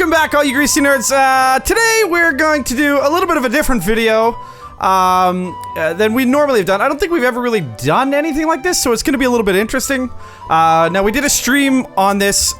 Welcome back, all you greasy nerds. Today we're going to do a little bit of a different video than we normally have done. I don't think we've ever really done anything like this, so it's going to be a little bit interesting. Now, we did a stream on this,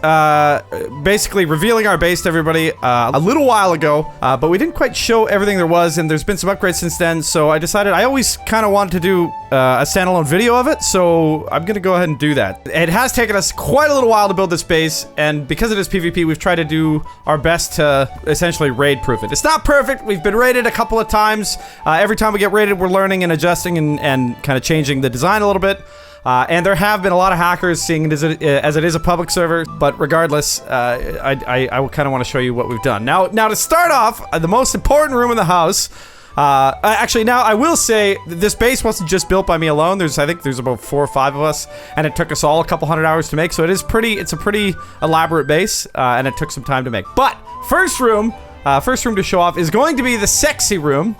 basically revealing our base to everybody a little while ago, but we didn't quite show everything there was, and there's been some upgrades since then, so I decided I always kind of wanted to do a standalone video of it, so I'm going to go ahead and do that. It has taken us quite a little while to build this base, and because it is PvP, we've tried to do our best to essentially raid-proof it. It's not perfect. We've been raided a couple of times. Every time we get raided, we're learning and adjusting and kind of changing the design a little bit. And there have been a lot of hackers, seeing it as it is a public server, but regardless, I kind of want to show you what we've done. Now to start off, the most important room in the house, actually, now I will say this base wasn't just built by me alone. I think there's about 4 or 5 of us, and it took us all a couple hundred hours to make, so it's a pretty elaborate base, and it took some time to make. But first room to show off is going to be the sexy room.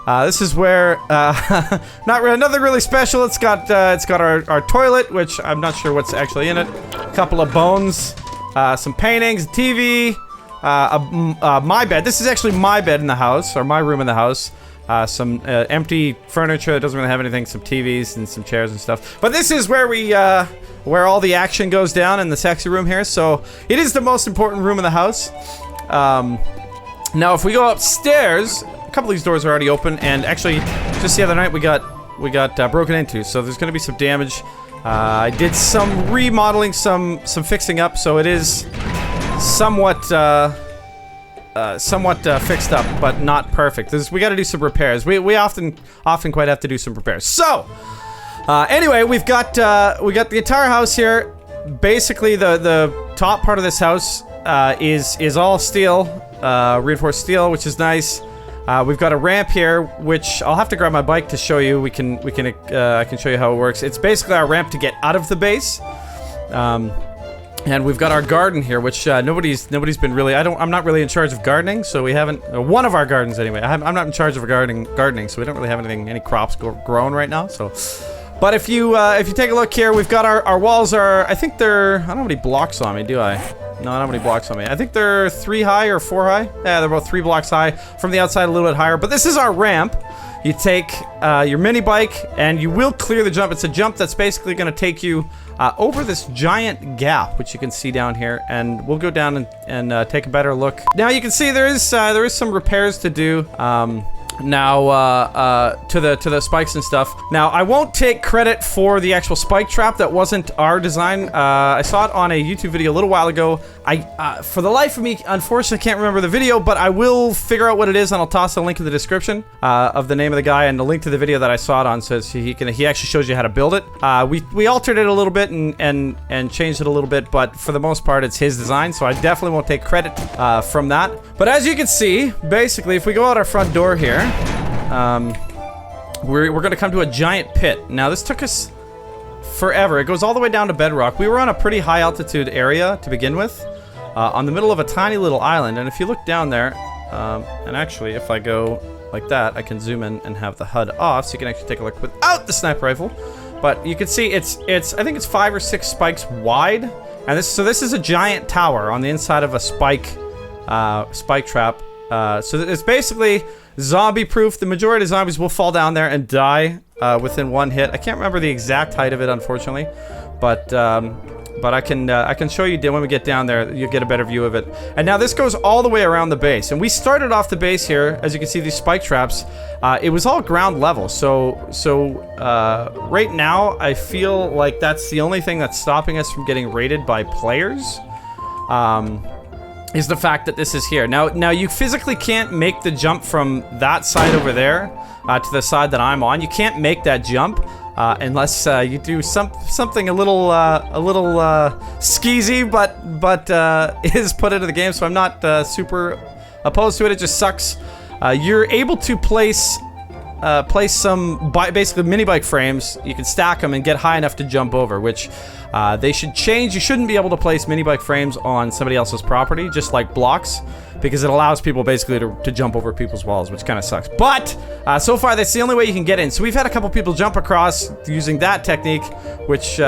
This is where, nothing really special. It's got our toilet, which I'm not sure what's actually in it. A couple of bones, some paintings, TV, my bed. This is actually my bed in the house, or my room in the house. Some empty furniture that doesn't really have anything, some TVs and some chairs and stuff. But this is where where all the action goes down in the sexy room here. So it is the most important room in the house. Now, if we go upstairs, a couple of these doors are already open, and actually, just the other night we got broken into, so there's going to be some damage. I did some remodeling, some fixing up, so it is somewhat fixed up, but not perfect. We got to do some repairs. We often quite have to do some repairs. So, anyway, we got the entire house here. Basically, the top part of this house is all steel, reinforced steel, which is nice. We've got a ramp here, which I'll have to grab my bike to show you. I can show you how it works. It's basically our ramp to get out of the base. And we've got our garden here, which nobody's been really. I'm not really in charge of gardening, so we haven't. One of our gardens anyway. I'm not in charge of gardening, so we don't really have any crops growing right now. So, but if you take a look here, we've got our walls are. I think they're. I don't have any blocks on me, do I? No, I don't have any blocks on me. I think they're 3 high or 4 high. Yeah, they're both 3 blocks high. From the outside, a little bit higher. But this is our ramp. You take your mini bike, and you will clear the jump. It's a jump that's basically going to take you over this giant gap, which you can see down here. And we'll go down and take a better look. Now you can see there is some repairs to do. Now to the spikes and stuff. Now I won't take credit for the actual spike trap. That wasn't our design. I saw it on a YouTube video a little while ago. For the life of me, unfortunately can't remember the video, but I will figure out what it is, and I'll toss a link in the description of the name of the guy and the link to the video that I saw it on, so he actually shows you how to build it. We altered it a little bit and changed it a little bit, but for the most part it's his design, so I definitely won't take credit from that. But as you can see, basically, if we go out our front door here, we're gonna come to a giant pit. Now this took us forever. It goes all the way down to bedrock. We were on a pretty high altitude area to begin with, on the middle of a tiny little island, and if you look down there, and actually if I go like that, I can zoom in and have the HUD off, so you can actually take a look without the sniper rifle. But you can see I think it's 5 or 6 spikes wide, and this is a giant tower on the inside of a spike trap. So it's basically zombie proof. The majority of zombies will fall down there and die within 1 hit. I can't remember the exact height of it, unfortunately, but I can show you when we get down there. You'll get a better view of it. And now this goes all the way around the base, and we started off the base here. As you can see, these spike traps, it was all ground level, so right now I feel like that's the only thing that's stopping us from getting raided by players, is the fact that this is here. Now you physically can't make the jump from that side over there to the side that I'm on. You can't make that jump unless you do something a little skeezy, but is put into the game. So I'm not super opposed to it. It just sucks. You're able to place some basically mini bike frames. You can stack them and get high enough to jump over, which they should change. You shouldn't be able to place mini bike frames on somebody else's property, just like blocks, because it allows people basically to jump over people's walls, which kind of sucks. But so far, that's the only way you can get in. So we've had a couple people jump across using that technique, which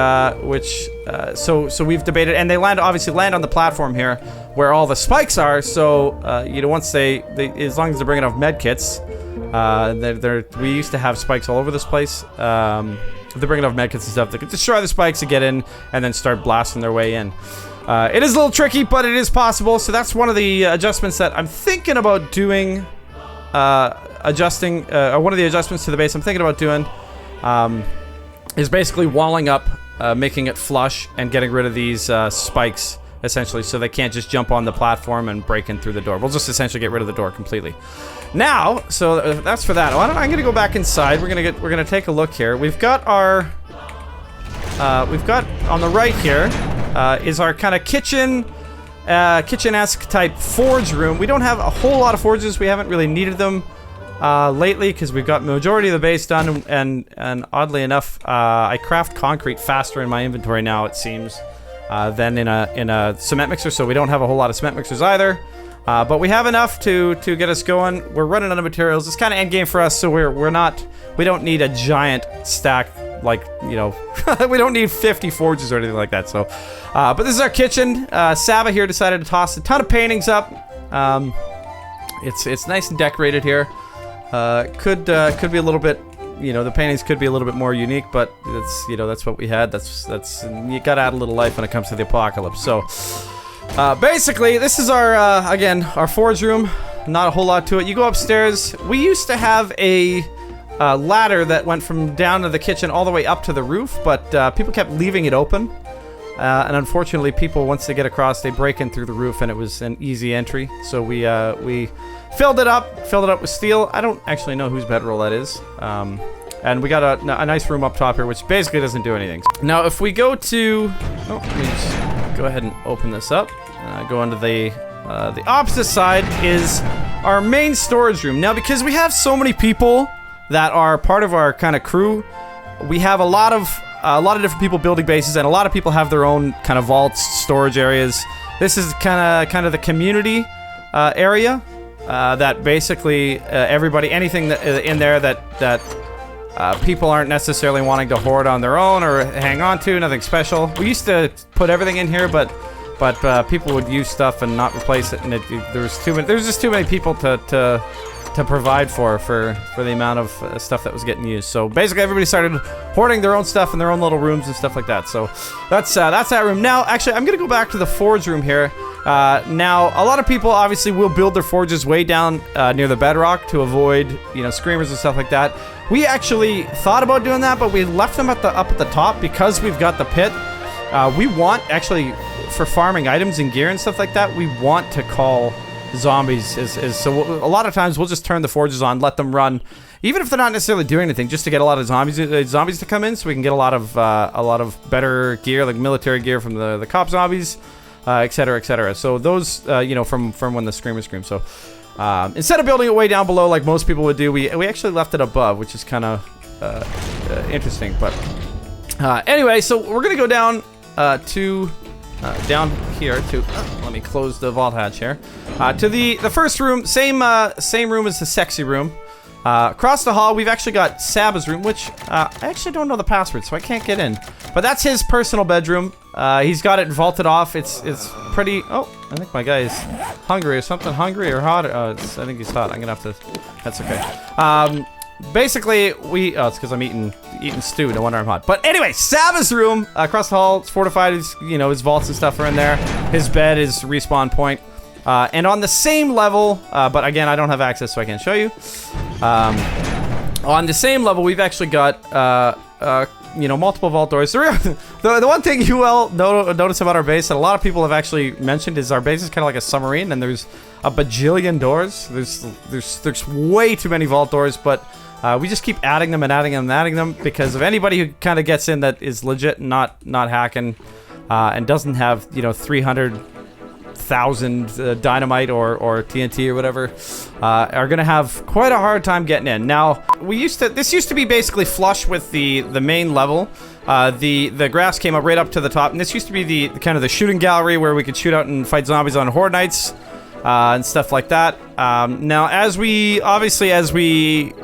so we've debated, and they obviously land on the platform here where all the spikes are. So you know, once they as long as they're bringing enough med kits, we used to have spikes all over this place. If they're bringing enough med kits and stuff, they can destroy the spikes to get in and then start blasting their way in. It is a little tricky, but it is possible. So that's one of the adjustments that I'm thinking about doing. One of the adjustments to the base I'm thinking about doing is basically walling up, making it flush, and getting rid of these spikes, essentially, so they can't just jump on the platform and break in through the door. We'll just essentially get rid of the door completely. Now, so that's for that. I'm gonna go back inside. We're gonna take a look here. We've got our on the right here is our kind of kitchen-esque type forge room. We don't have a whole lot of forges. We haven't really needed them lately because we've got the majority of the base done, and oddly enough, I craft concrete faster in my inventory now, it seems, than in a cement mixer. So we don't have a whole lot of cement mixers either, but we have enough to get us going. We're running out of materials. It's kind of end game for us, so we don't need a giant stack. Like, you know, we don't need 50 forges or anything like that. So, but this is our kitchen. Saba here decided to toss a ton of paintings up. It's nice and decorated here. Could be a little bit, you know, the paintings could be a little bit more unique, but it's, you know, that's what we had. That's you gotta add a little life when it comes to the apocalypse. So, basically, this is our again, our forge room. Not a whole lot to it. You go upstairs. We used to have a ladder that went from down to the kitchen all the way up to the roof, but people kept leaving it open, and unfortunately people, once they get across, they break in through the roof, and it was an easy entry. So we filled it up with steel. I don't actually know whose bedroll that is, and we got a nice room up top here, which basically doesn't do anything. Now if we go to let me just go ahead and open this up, go into the opposite side is our main storage room. Now because we have so many people that are part of our kind of crew, we have a lot of different people building bases, and a lot of people have their own kind of vaults, storage areas. This is kind of the community area that basically anything that, in there that people aren't necessarily wanting to hoard on their own or hang on to, nothing special. We used to put everything in here, but people would use stuff and not replace it, and there was just too many people to provide for the amount of stuff that was getting used. So basically everybody started hoarding their own stuff in their own little rooms and stuff like that. So that's that room. Now actually I'm gonna go back to the forge room here. Now a lot of people obviously will build their forges way down near the bedrock to avoid, you know, screamers and stuff like that. We actually thought about doing that, but we left them up at the top because we've got the pit. We want, actually, for farming items and gear and stuff like that, we want to call zombies so a lot of times we'll just turn the forges on, let them run, even if they're not necessarily doing anything, just to get a lot of zombies to come in, so we can get a lot of better gear, like military gear from the cop zombies, etc, etc. So those you know, from when the screamers scream. So instead of building it way down below like most people would do, we actually left it above, which is kind of interesting. But anyway, so we're gonna go down to down here to let me close the vault hatch here, to the first room. Same room as the sexy room. Across the hall we've actually got Saba's room, which I actually don't know the password, so I can't get in, but that's his personal bedroom. He's got it vaulted off. It's pretty. Oh, I think my guy is hungry or something. Hungry or hot? I think he's hot. I'm gonna have to, that's okay. Basically, it's because I'm eating stew. No wonder I'm hot. But anyway, Saba's room across the hall. It's fortified. His vaults and stuff are in there. His bed is respawn point. And on the same level, but again, I don't have access, so I can't show you. On the same level, we've actually got multiple vault doors. The one thing you will notice about our base that a lot of people have actually mentioned is our base is kind of like a submarine, and there's a bajillion doors. There's way too many vault doors, but we just keep adding them and adding them and adding them, because if anybody who kind of gets in that is legit, not hacking, and doesn't have 300,000 dynamite or TNT or whatever, are gonna have quite a hard time getting in. Now this used to be basically flush with the main level. The grass came up right up to the top, and this used to be the kind of the shooting gallery where we could shoot out and fight zombies on Horde nights. and stuff like that. Now, as we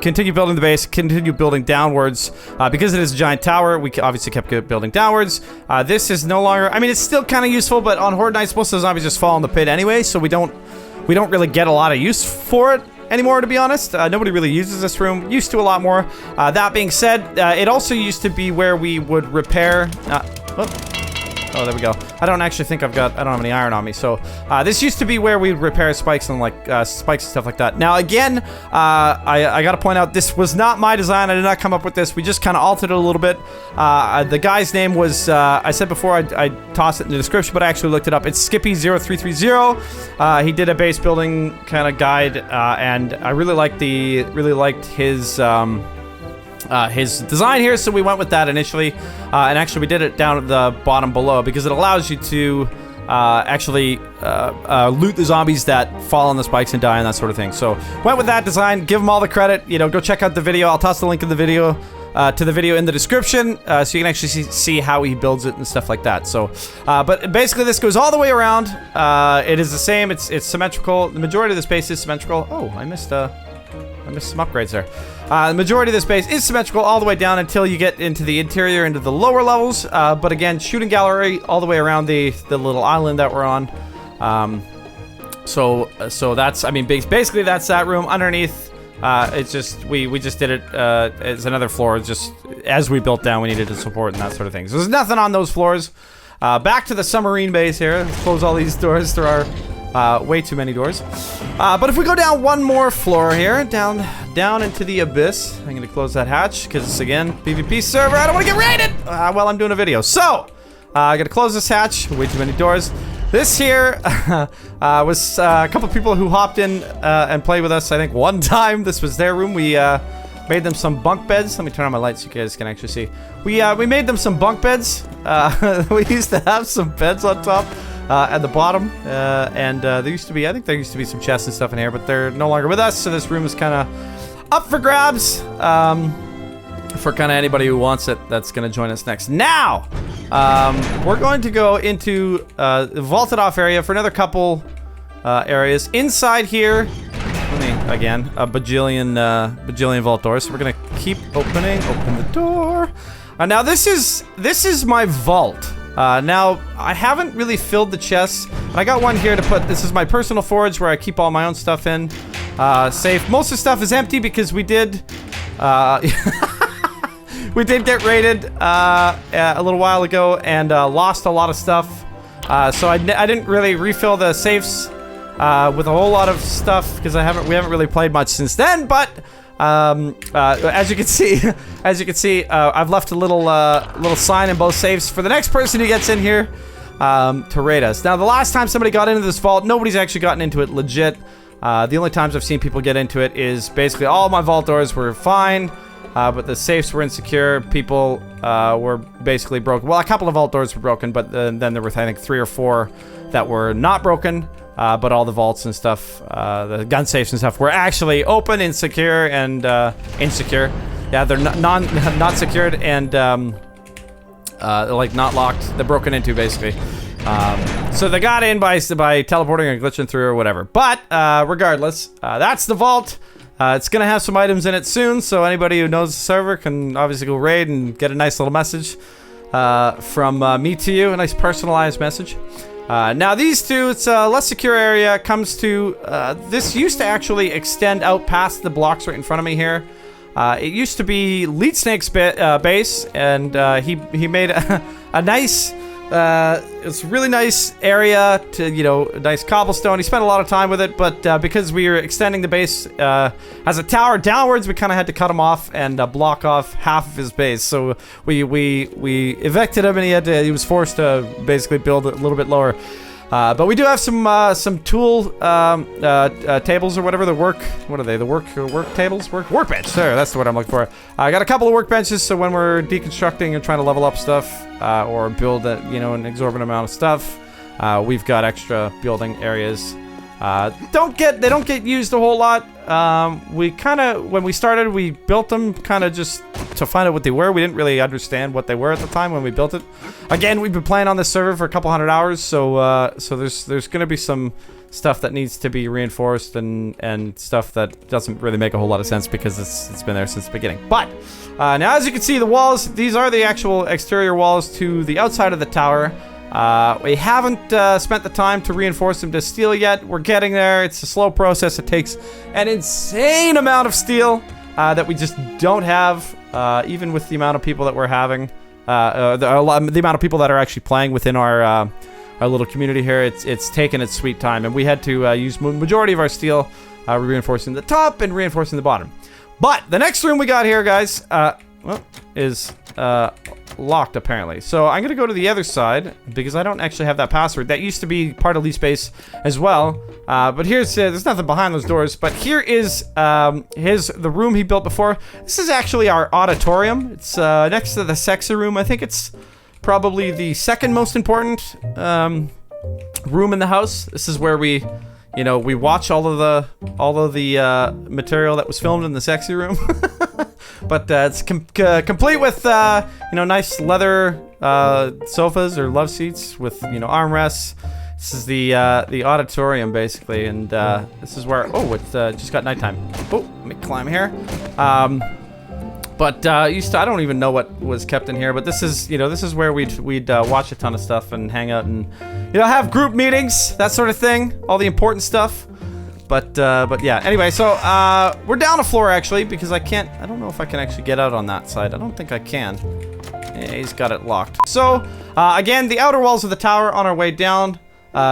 continue building the base, continue building downwards, because it is a giant tower, we obviously kept building downwards. This is no longer, I mean, it's still kind of useful, but on Horde nights, most of the zombies just fall in the pit anyway, so we don't really get a lot of use for it anymore, to be honest. Nobody really uses this room. Used to a lot more. That being said, it also used to be where we would repair... Oh, there we go. I don't actually think I don't have any iron on me. So this used to be where we'd repair spikes and spikes and stuff like that. Now again, I gotta point out, this was not my design. I did not come up with this. We just kind of altered it a little bit. The guy's name was, I said before I'd toss it in the description, but I actually looked it up. It's Skippy0330. He did a base building kind of guide, and I really liked his design here, so we went with that initially, and actually we did it down at the bottom below because it allows you to actually loot the zombies that fall on the spikes and die and that sort of thing. So went with that design. Give him all the credit. You know, go check out the video. I'll toss the link in the video to the video in the description, so you can actually see how he builds it and stuff like that. So but basically this goes all the way around. It is the same. It's symmetrical. The majority of the space is symmetrical. Oh, I missed some upgrades there. The majority of this base is symmetrical all the way down until you get into the interior, into the lower levels. But again, shooting gallery all the way around the little island that we're on. So that's, I mean, basically that's that room. Underneath, it's just, we just did it as another floor. Just as we built down, we needed to support and that sort of thing. So there's nothing on those floors. Back to the submarine base here. Let's close all these doors. There are way too many doors. But if we go down one more floor here, down into the abyss, I'm gonna close that hatch because again, PvP server, I don't want to get raided while I'm doing a video. So I gotta close this hatch. Way too many doors. This here was a couple people who hopped in and played with us. I think one time. This was their room. We made them some bunk beds. Let me turn on my lights so you guys can actually see. We made them some bunk beds. We used to have some beds on top. At the bottom, and there used to be, I think there used to be some chests and stuff in here, but they're no longer with us, so this room is kind of up for grabs, for kind of anybody who wants it that's going to join us next. Now, we're going to go into the vaulted off area for another couple areas. Inside here, again, a bajillion vault doors, so we're going to keep open the door. Now this is my vault. Now, I haven't really filled the chests. I got one here to put, this is my personal forge where I keep all my own stuff in. Safe. Most of the stuff is empty because we did, we did get raided, a little while ago and, lost a lot of stuff. So I didn't really refill the safes, with a whole lot of stuff because we haven't really played much since then, but... as you can see, I've left a little sign in both safes for the next person who gets in here, to raid us. Now, the last time somebody got into this vault, nobody's actually gotten into it legit. The only times I've seen people get into it is basically all my vault doors were fine, but the safes were insecure. People, were basically broken. Well, a couple of vault doors were broken, but then there were, I think, 3 or 4 that were not broken. But all the vaults and stuff, the gun safes and stuff were actually open and secure and insecure. Yeah, they're not secured and like not locked. They're broken into basically. So they got in by teleporting or glitching through or whatever. But regardless, that's the vault. It's gonna have some items in it soon, so anybody who knows the server can obviously go raid and get a nice little message from me to you, a nice personalized message. Now these two, it's a less secure area. Comes to this used to actually extend out past the blocks right in front of me here. It used to be Lead Snake's base, and he made a nice, it's a really nice area to, you know, nice cobblestone. He spent a lot of time with it, but because we were extending the base as a tower downwards, we kind of had to cut him off and block off half of his base. So we evicted him, and he was forced to basically build a little bit lower. But we do have some tool tables or whatever. What are they? The work tables? Workbench. There, that's the word I'm looking for. I got a couple of workbenches, so when we're deconstructing and trying to level up stuff or build an exorbitant amount of stuff, we've got extra building areas. They don't get used a whole lot. we kind of, when we started, we built them kind of just to find out what they were. We didn't really understand what they were at the time when we built it. Again, we've been playing on this server for a couple hundred hours, so there's going to be some stuff that needs to be reinforced and stuff that doesn't really make a whole lot of sense because it's been there since the beginning. But now, as you can see, the walls, these are the actual exterior walls to the outside of the tower. We haven't spent the time to reinforce them to steel yet. We're getting there. It's a slow process. It takes an insane amount of steel that we just don't have, even with the amount of people that we're having. The amount of people that are actually playing within our little community here. It's taken its sweet time, and we had to use majority of our steel reinforcing the top and reinforcing the bottom. But the next room we got here, guys, is locked apparently. So I'm gonna go to the other side because I don't actually have that password. That used to be part of Lee's base as well. But here's there's nothing behind those doors. But here is the room he built before. This is actually our auditorium. It's next to the sexy room. I think it's probably the second most important room in the house. This is where we watch all of the material that was filmed in the sexy room. But it's complete with nice leather sofas or love seats with armrests. This is the auditorium basically, and this is where it just got nighttime. Oh, let me climb here. But I don't even know what was kept in here, but this is where we'd watch a ton of stuff and hang out and have group meetings, that sort of thing, all the important stuff. But yeah, anyway, so we're down a floor actually because I don't know if I can actually get out on that side. I don't think I can. Yeah, he's got it locked. So again, the outer walls of the tower on our way down.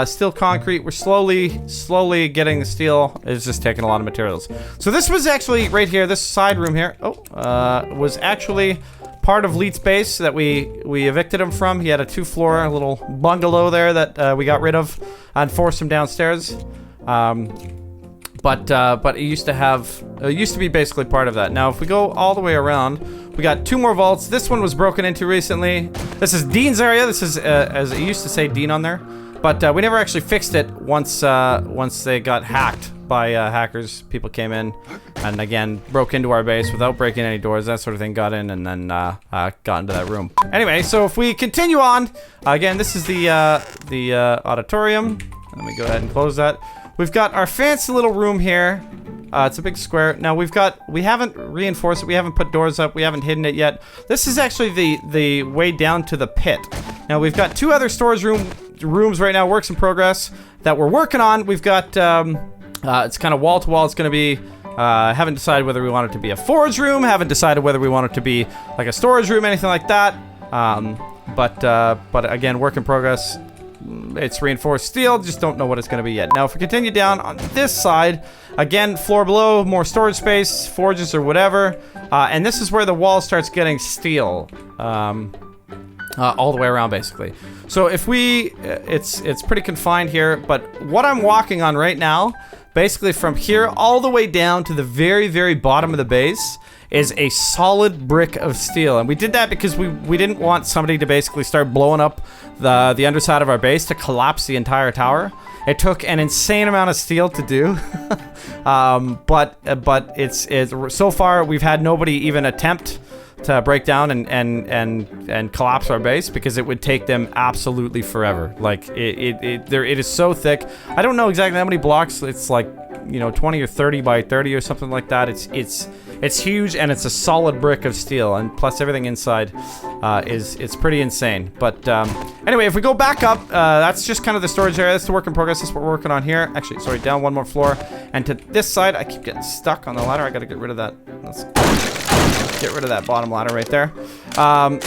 Steel concrete. We're slowly getting the steel. It's just taking a lot of materials. So this was actually right here, this side room here. Was actually part of Leet's base that we evicted him from. He had a 2-floor little bungalow there that we got rid of and forced him downstairs. But it used to be basically part of that. Now, if we go all the way around, we got 2 more vaults. This one was broken into recently. This is Dean's area. This is, as it used to say, Dean on there. But we never actually fixed it once they got hacked by hackers. People came in and, again, broke into our base without breaking any doors, that sort of thing, got in and then got into that room. Anyway, so if we continue on, again, this is the auditorium. Let me go ahead and close that. We've got our fancy little room here. It's a big square. Now we haven't reinforced it. We haven't put doors up. We haven't hidden it yet. This is actually the way down to the pit. Now we've got 2 other storage rooms right now, works in progress, that we're working on. We've got, it's kind of wall to wall. It's going to be, haven't decided whether we want it to be a forge room. Haven't decided whether we want it to be like a storage room, anything like that. But again, work in progress. It's reinforced steel, just don't know what it's going to be yet. Now, if we continue down on this side, again, floor below, more storage space, forges or whatever. And this is where the wall starts getting steel. All the way around, basically. So if it's pretty confined here, but what I'm walking on right now, basically from here all the way down to the very, very bottom of the base, is a solid brick of steel. And we did that because we didn't want somebody to basically start blowing up the underside of our base to collapse the entire tower. It took an insane amount of steel to do. But it's so far we've had nobody even attempt to break down and collapse our base because it would take them absolutely forever. Like it is so thick. I don't know exactly how many blocks. It's like 20 or 30 by 30 or something like that. It's huge and it's a solid brick of steel, and plus everything inside it's pretty insane. But anyway, if we go back up, that's just kind of the storage area. That's the work in progress. That's what we're working on here. Actually, sorry, down 1 more floor. And to this side, I keep getting stuck on the ladder. I gotta get rid of that. Let's get rid of that bottom ladder right there.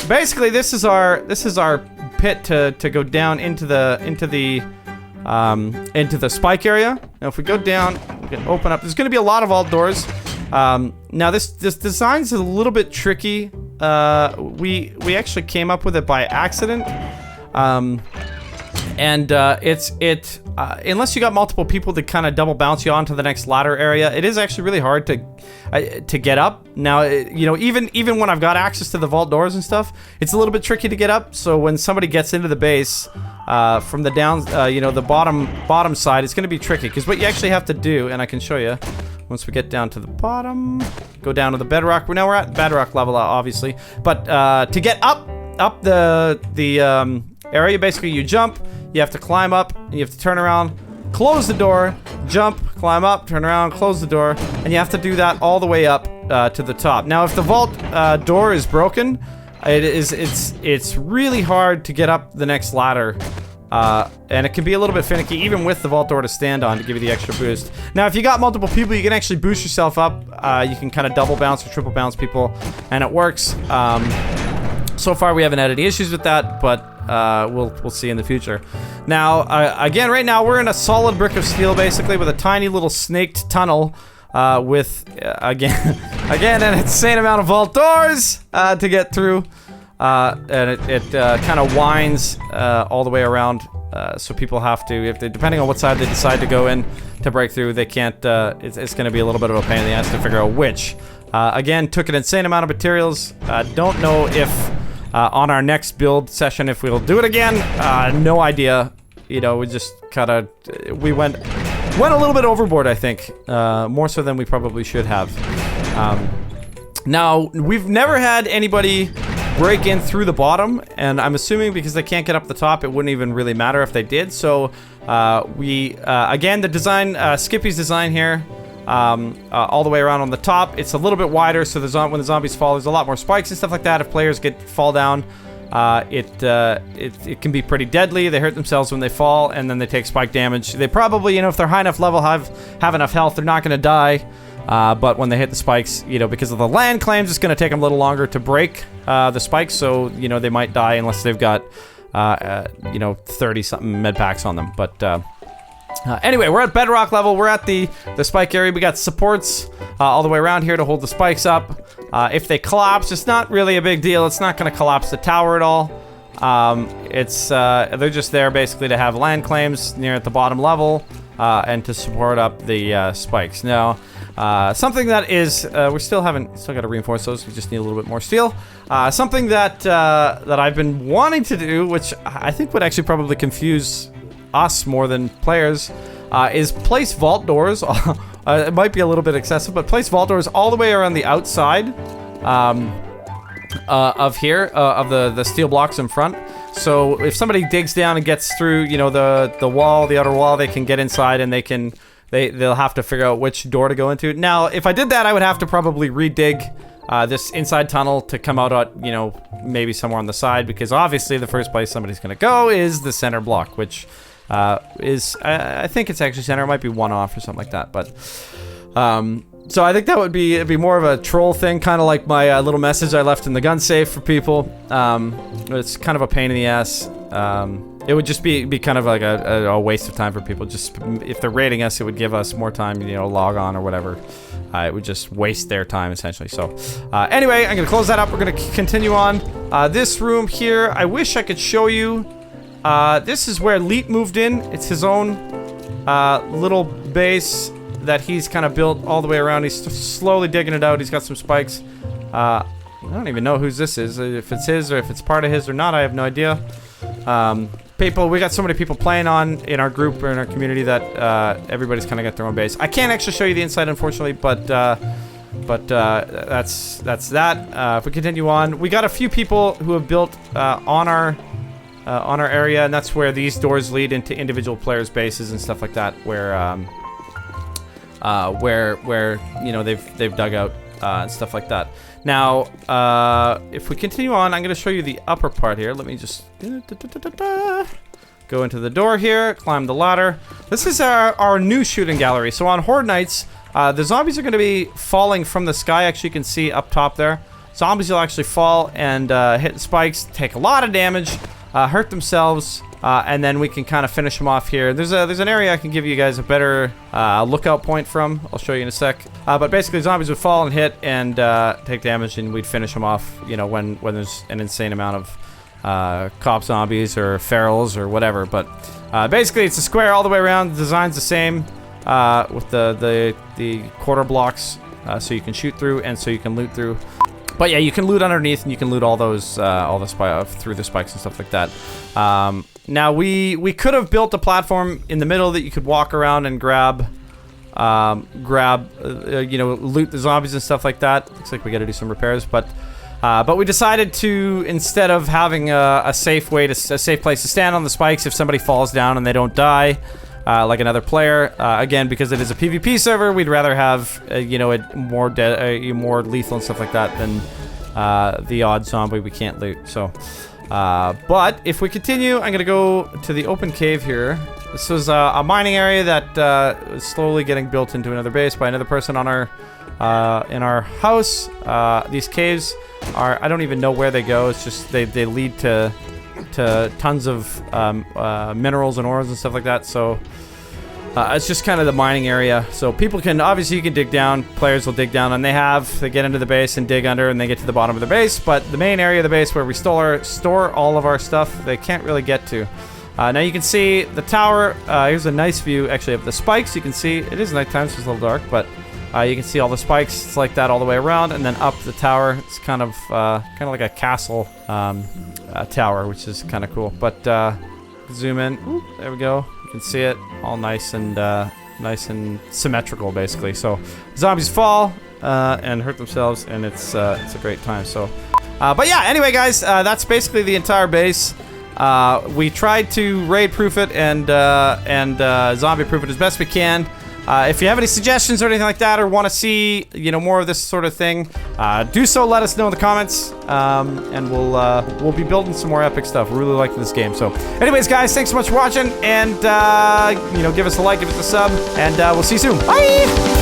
Basically, this is our pit to go down into the spike area. Now, if we go down, we can open up. There's going to be a lot of vault doors. Now, this design's a little bit tricky. We actually came up with it by accident. Unless you got multiple people to kind of double bounce you onto the next ladder area, it is actually really hard to get up. Now, even when I've got access to the vault doors and stuff, it's a little bit tricky to get up. So when somebody gets into the base from the down, the bottom side, it's going to be tricky because what you actually have to do, and I can show you. Once we get down to the bottom, go down to the bedrock. Now we're at bedrock level, obviously. But to get up the area, basically you jump, you have to climb up, and you have to turn around, close the door, jump, climb up, turn around, close the door, and you have to do that all the way up to the top. Now, if the vault door is broken, it's really hard to get up the next ladder. And it can be a little bit finicky, even with the vault door to stand on to give you the extra boost. Now, if you got multiple people, you can actually boost yourself up. You can kind of double bounce or triple bounce people, and it works. So far, we haven't had any issues with that, but we'll see in the future. Now, again, right now, we're in a solid brick of steel, basically, with a tiny little snaked tunnel with, again, an insane amount of vault doors to get through. And it kind of winds all the way around, so people have to, depending on what side they decide to go in to break through, they can't, it's going to be a little bit of a pain in the ass to figure out which. Again, took an insane amount of materials. Don't know if on our next build session, if we'll do it again. No idea. You know, we just kind of, we went a little bit overboard, I think. More so than we probably should have. Now, we've never had anybody break in through the bottom, and I'm assuming because they can't get up the top, it wouldn't even really matter if they did. So again, the design, Skippy's design here, all the way around on the top, it's a little bit wider, so when the zombies fall, there's a lot more spikes and stuff like that. If players fall down, it can be pretty deadly. They hurt themselves when they fall, and then they take spike damage. They probably, you know, if they're high enough level, have enough health, they're not going to die. But when they hit the spikes, you know, because of the land claims, it's going to take them a little longer to break the spikes. So, you know, they might die unless they've got, you know, 30-something med packs on them. But anyway, we're at bedrock level. We're at the spike area. We got supports all the way around here to hold the spikes up. If they collapse, it's not really a big deal. It's not going to collapse the tower at all. They're just there basically to have land claims near at the bottom level and to support up the spikes. Now, something that is, we still got to reinforce those. We just need a little bit more steel. Something that I've been wanting to do, which I think would actually probably confuse us more than players, is place vault doors. It might be a little bit excessive, but place vault doors all the way around the outside of here, of the steel blocks in front. So if somebody digs down and gets through, you know, the wall, the outer wall, they can get inside and they'll have to figure out which door to go into. Now, if I did that, I would have to probably redig this inside tunnel to come out at, you know, maybe somewhere on the side, because obviously the first place somebody's going to go is the center block, which is, I think it's actually center. It might be one off or something like that, but so I think that it'd be more of a troll thing, kind of like my little message I left in the gun safe for people. It's kind of a pain in the ass. It would just be kind of like a waste of time for people. Just if they're rating us, it would give us more time, you know, log on or whatever. It would just waste their time essentially. So anyway, I'm gonna close that up. We're gonna continue on. This room here, I wish I could show you. This is where Leet moved in. It's his own little base that he's kind of built all the way around. He's slowly digging it out. He's got some spikes. I don't even know whose this is. If it's his or if it's part of his or not, I have no idea. We got so many people playing in our group or in our community that everybody's kind of got their own base. I can't actually show you the inside, unfortunately, but that's that. If we continue on, we got a few people who have built on our area, and that's where these doors lead into individual players' bases and stuff like that, where you know they've dug out and stuff like that. Now, if we continue on, I'm going to show you the upper part here. Let me just go into the door here, climb the ladder. This is our new shooting gallery. So on Horde Nights, the zombies are going to be falling from the sky. Actually, you can see up top there. Zombies will actually fall and hit spikes, take a lot of damage, hurt themselves, and then we can kind of finish them off here. There's an area I can give you guys a better lookout point from. I'll show you in a sec. But basically, zombies would fall and hit and take damage, and we'd finish them off. You know, when there's an insane amount of cop zombies or ferals or whatever. But basically, it's a square all the way around. The design's the same with the quarter blocks, so you can shoot through and so you can loot through. But yeah, you can loot underneath, and you can loot all those through the spikes and stuff like that. Now we could have built a platform in the middle that you could walk around and grab grab, you know, loot the zombies and stuff like that. Looks like we got to do some repairs, but we decided to, instead of having a safe place to stand on the spikes if somebody falls down and they don't die, like another player, again, because it is a PvP server, we'd rather have, you know, more lethal and stuff like that than the odd zombie we can't loot. So, but if we continue, I'm gonna go to the open cave here. This was a mining area that is slowly getting built into another base by another person on our in our house. These caves are, I don't even know where they go. It's just they lead to tons of minerals and ores and stuff like that. So it's just kind of the mining area. So people can, obviously you can dig down, players will dig down, and they get into the base and dig under and they get to the bottom of the base. But the main area of the base where we store all of our stuff, they can't really get to. Now you can see the tower. Here's a nice view actually of the spikes. You can see it is nighttime, so it's a little dark, but you can see all the spikes. It's like that all the way around, and then up the tower. It's kind of like a castle tower, which is kind of cool. But zoom in. Ooh, there we go. You can see it all nice and symmetrical, basically. So zombies fall and hurt themselves, and it's a great time. So, but yeah. Anyway, guys, that's basically the entire base. We tried to raid-proof it and zombie-proof it as best we can. If you have any suggestions or anything like that, or want to see, you know, more of this sort of thing, do so. Let us know in the comments, and we'll be building some more epic stuff. We're really liking this game. So, anyways, guys, thanks so much for watching, and you know, give us a like, give us a sub, and we'll see you soon. Bye.